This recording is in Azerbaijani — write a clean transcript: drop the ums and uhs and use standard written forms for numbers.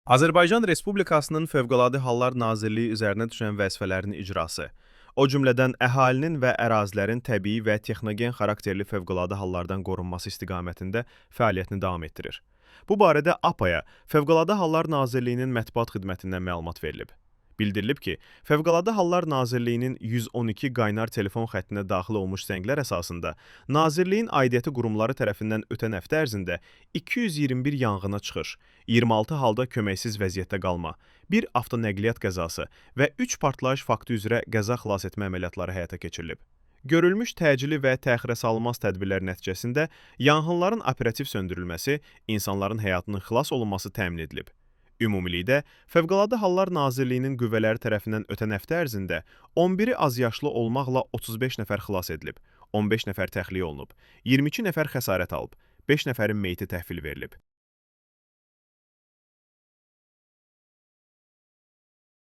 Azərbaycan Respublikasının Fövqəladə Hallar Nazirliyi üzərinə düşən vəzifələrin icrası, o cümlədən əhalinin və ərazilərin təbii və texnogen xarakterli fövqəladə hallardan qorunması istiqamətində fəaliyyətini davam etdirir. Bu barədə APAya Fövqəladə Hallar Nazirliyinin mətbuat xidmətindən məlumat verilib. Bildirilib ki, Fövqəladə Hallar Nazirliyinin 112 qaynar telefon xəttinə daxil olmuş zənglər əsasında Nazirliyin aidiyyəti qurumları tərəfindən ötən həftə ərzində 221 yanğına çıxış, 26 halda köməksiz vəziyyətdə qalma, 1 avtonəqliyyat qəzası və 3 partlayış faktı üzrə qəza xilas etmə əməliyyatları həyata keçirilib. Görülmüş təcili və təxirəsalınmaz tədbirlər nəticəsində yanğınların operativ söndürülməsi, insanların həyatının xilas olunması təmin edilib. Ümumilikdə, Fövqəladə Hallar Nazirliyinin qüvvələri tərəfindən ötən həftə ərzində 11-i azyaşlı olmaqla 35 nəfər xilas edilib, 15 nəfər təxliyə olunub, 22 nəfər xəsarət alıb, 5 nəfərin meyiti təhvil verilib.